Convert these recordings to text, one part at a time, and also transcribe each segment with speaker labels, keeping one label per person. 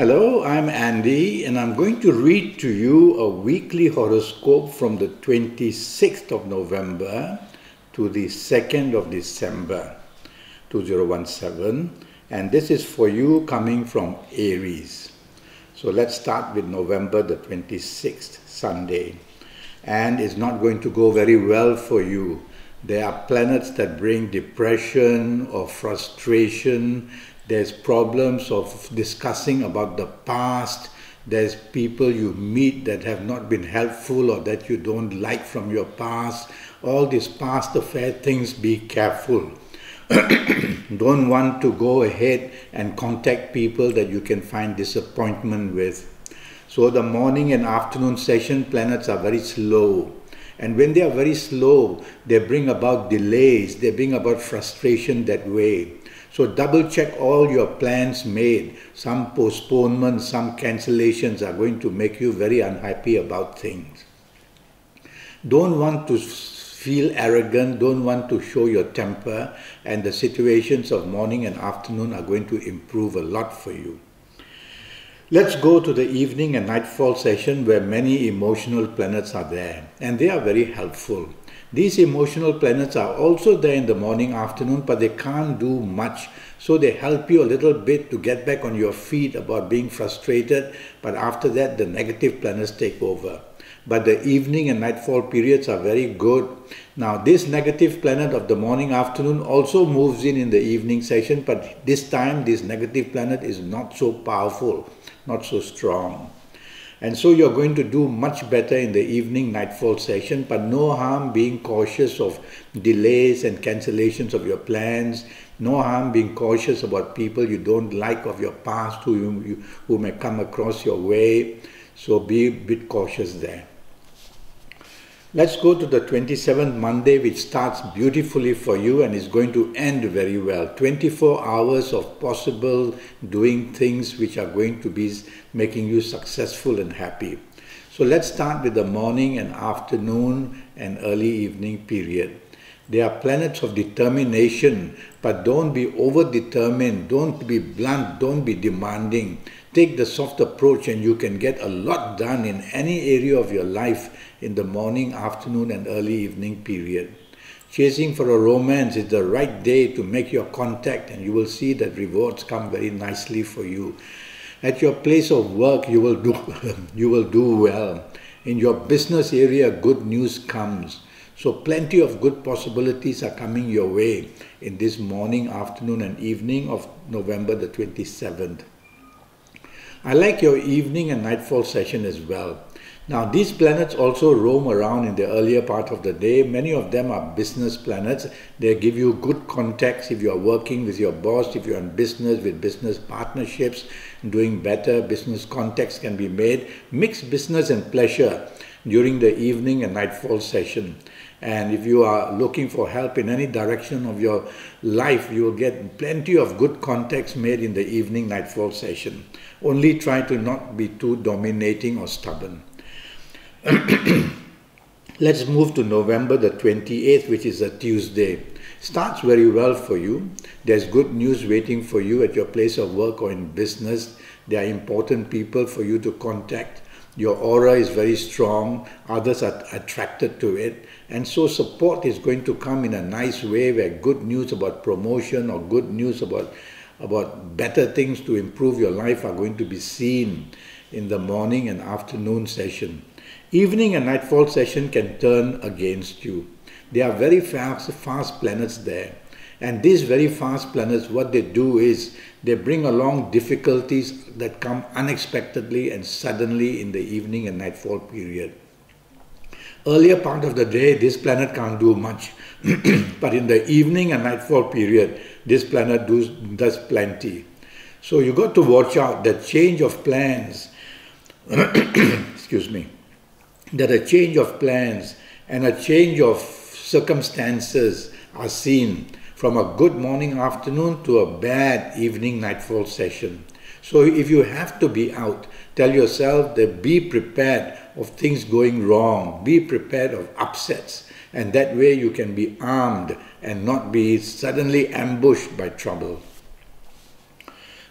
Speaker 1: Hello, I'm Andy, and I'm going to read to you a weekly horoscope from the 26th of November to the 2nd of December 2017, and this is for you coming from Aries. So let's start with November the 26th, Sunday, and it's not going to go very well for you. There are planets that bring depression or frustration. There's problems of discussing about the past. There's people you meet that have not been helpful or that you don't like from your past. All these past affair things, be careful. Don't want to go ahead and contact people that you can find disappointment with. So the morning and afternoon session planets are very slow. And when they are very slow, they bring about delays, they bring about frustration that way. So double check all your plans made. Some postponements, some cancellations are going to make you very unhappy about things. Don't want to feel arrogant, don't want to show your temper, and the situations of morning and afternoon are going to improve a lot for you. Let's go to the evening and nightfall session where many emotional planets are there, and they are very helpful. These emotional planets are also there in the morning, afternoon, but they can't do much. So they help you a little bit to get back on your feet about being frustrated, but after that the negative planets take over. But the evening and nightfall periods are very good. Now this negative planet of the morning, afternoon also moves in the evening session, but this time this negative planet is not so powerful, not so strong. And so you're going to do much better in the evening nightfall session, but no harm being cautious of delays and cancellations of your plans. No harm being cautious about people you don't like of your past who may come across your way. So be a bit cautious there. Let's go to the 27th Monday, which starts beautifully for you and is going to end very well. 24 hours of possible doing things which are going to be making you successful and happy. So let's start with the morning and afternoon and early evening period. They are planets of determination, but don't be over-determined, don't be blunt, don't be demanding. Take the soft approach and you can get a lot done in any area of your life in the morning, afternoon and early evening period. Chasing for a romance is the right day to make your contact, and you will see that rewards come very nicely for you. At your place of work, you will do well. In your business area, good news comes. So plenty of good possibilities are coming your way in this morning, afternoon and evening of November the 27th. I like your evening and nightfall session as well. Now these planets also roam around in the earlier part of the day. Many of them are business planets. They give you good contacts if you are working with your boss, if you are in business, with business partnerships, doing better, business contacts can be made. Mix business and pleasure during the evening and nightfall session. And if you are looking for help in any direction of your life, you will get plenty of good contacts made in the evening nightfall session. Only try to not be too dominating or stubborn. Let's move to November the 28th, which is a Tuesday. Starts very well for you. There's good news waiting for you at your place of work or in business. There are important people for you to contact. Your aura is very strong. Others are attracted to it. And so support is going to come in a nice way, where good news about promotion or good news about better things to improve your life are going to be seen in the morning and afternoon session. Evening and nightfall session can turn against you. There are very fast planets there. And these very fast planets, what they do is they bring along difficulties that come unexpectedly and suddenly in the evening and nightfall period. Earlier part of the day, this planet can't do much. But in the evening and nightfall period, this planet does plenty. So you got to watch out that change of plans, excuse me, that a change of plans and a change of circumstances are seen from a good morning, afternoon to a bad evening, nightfall session. So if you have to be out, tell yourself that be prepared of things going wrong, be prepared of upsets, and that way you can be armed and not be suddenly ambushed by trouble.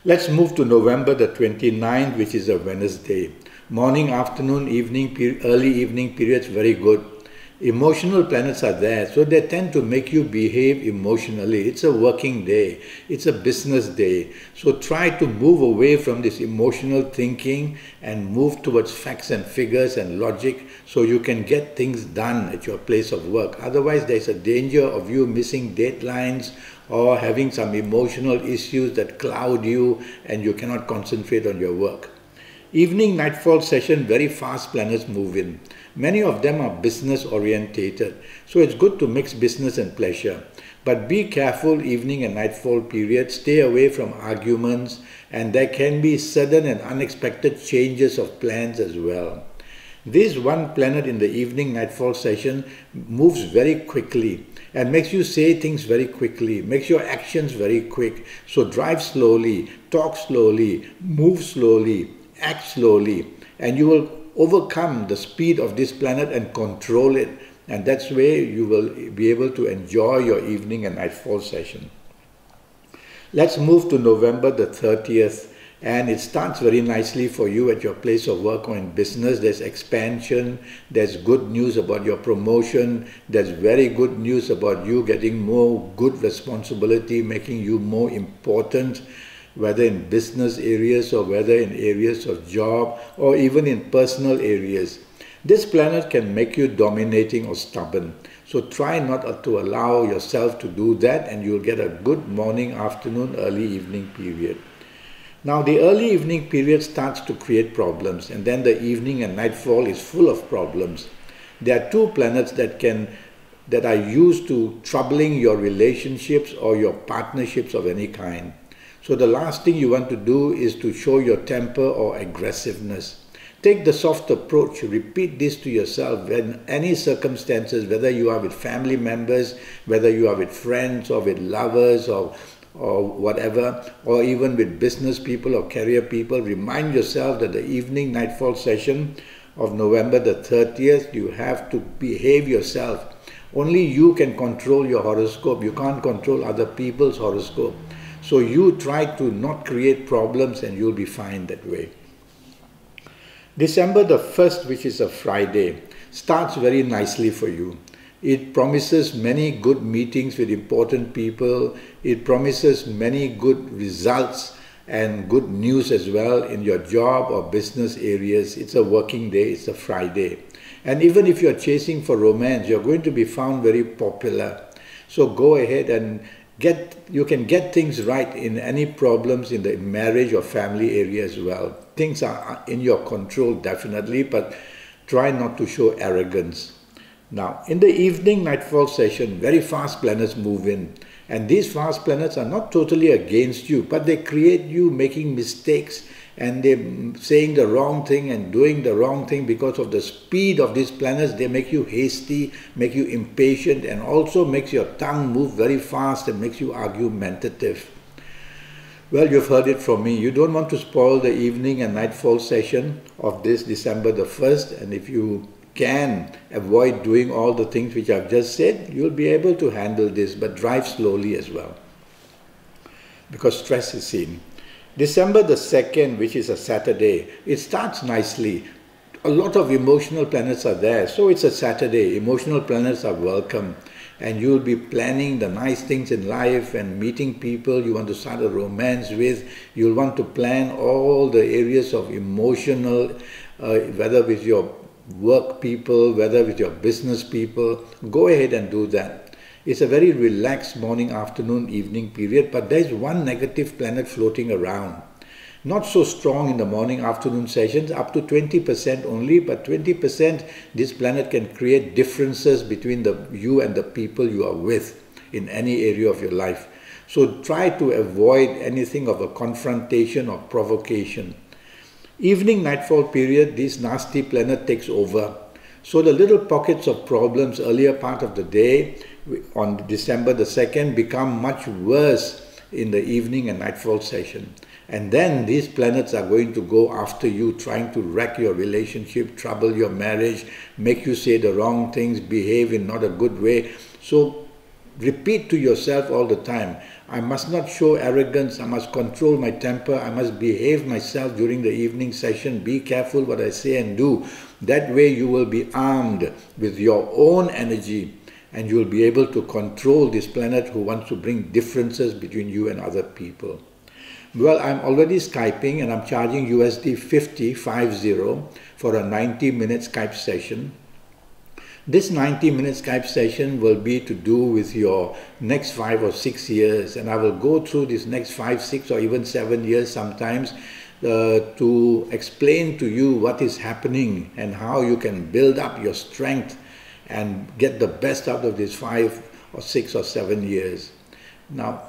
Speaker 1: Let's move to November the 29th, which is a Wednesday. Morning, afternoon, evening, early evening periods, very good. Emotional planets are there, so they tend to make you behave emotionally. It's a working day. It's a business day. So try to move away from this emotional thinking and move towards facts and figures and logic so you can get things done at your place of work. Otherwise, there's a danger of you missing deadlines or having some emotional issues that cloud you and you cannot concentrate on your work. Evening nightfall session, very fast planets move in. Many of them are business orientated, so it's good to mix business and pleasure. But be careful evening and nightfall period, stay away from arguments, and there can be sudden and unexpected changes of plans as well. This one planet in the evening nightfall session moves very quickly and makes you say things very quickly, makes your actions very quick. So drive slowly, talk slowly, move slowly, act slowly, and you will overcome the speed of this planet and control it, and that's where you will be able to enjoy your evening and nightfall session. Let's move to November the 30th, and it starts very nicely for you at your place of work or in business. There's expansion, there's good news about your promotion, there's very good news about you getting more good responsibility, making you more important, whether in business areas or whether in areas of job or even in personal areas. This planet can make you dominating or stubborn. So try not to allow yourself to do that, and you'll get a good morning, afternoon, early evening period. Now the early evening period starts to create problems, and then the evening and nightfall is full of problems. There are two planets that are used to troubling your relationships or your partnerships of any kind. So the last thing you want to do is to show your temper or aggressiveness. Take the soft approach. Repeat this to yourself in any circumstances, whether you are with family members, whether you are with friends or with lovers or whatever, or even with business people or career people. Remind yourself that the evening nightfall session of November the 30th, you have to behave yourself. Only you can control your horoscope. You can't control other people's horoscope. So you try to not create problems and you'll be fine that way. December the 1st, which is a Friday, starts very nicely for you. It promises many good meetings with important people. It promises many good results and good news as well in your job or business areas. It's a working day, it's a Friday. And even if you're chasing for romance, you're going to be found very popular. So go ahead and you can get things right in any problems in the marriage or family area as well. Things are in your control definitely, but try not to show arrogance. Now, in the evening nightfall session, very fast planets move in. And these fast planets are not totally against you, but they create you making mistakes and they're saying the wrong thing and doing the wrong thing because of the speed of these planets. They make you hasty, make you impatient, and also makes your tongue move very fast and makes you argumentative. Well, you've heard it from me. You don't want to spoil the evening and nightfall session of this December the 1st, and if you can avoid doing all the things which I've just said, you'll be able to handle this, but drive slowly as well, because stress is seen. December the 2nd, which is a Saturday, it starts nicely. A lot of emotional planets are there, so it's a Saturday. Emotional planets are welcome, and you'll be planning the nice things in life and meeting people you want to start a romance with. You'll want to plan all the areas of emotional, whether with your work people, whether with your business people. Go ahead and do that. It's a very relaxed morning, afternoon, evening period, but there's one negative planet floating around. Not so strong in the morning, afternoon sessions, up to 20% only, but 20% this planet can create differences between you and the people you are with in any area of your life. So try to avoid anything of a confrontation or provocation. Evening nightfall period, this nasty planet takes over. So the little pockets of problems earlier part of the day on December the 2nd become much worse in the evening and nightfall session. And then these planets are going to go after you, trying to wreck your relationship, trouble your marriage, make you say the wrong things, behave in not a good way. So repeat to yourself all the time, I must not show arrogance, I must control my temper, I must behave myself during the evening session, be careful what I say and do. That way you will be armed with your own energy and you will be able to control this planet who wants to bring differences between you and other people. Well, I'm already Skyping and I'm charging USD 50 for a 90-minute Skype session. This 90-minute Skype session will be to do with your next 5 or 6 years, and I will go through this next 5, 6 or even 7 years sometimes to explain to you what is happening and how you can build up your strength and get the best out of these 5 or 6 or 7 years. Now,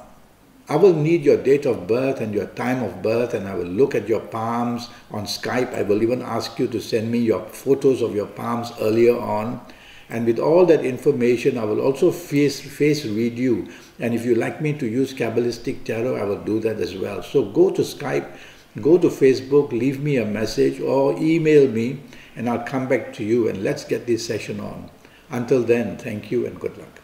Speaker 1: I will need your date of birth and your time of birth, and I will look at your palms on Skype. I will even ask you to send me your photos of your palms earlier on. And with all that information, I will also face read you. And if you like me to use Kabbalistic Tarot, I will do that as well. So go to Skype, go to Facebook, leave me a message or email me, and I'll come back to you and let's get this session on. Until then, thank you and good luck.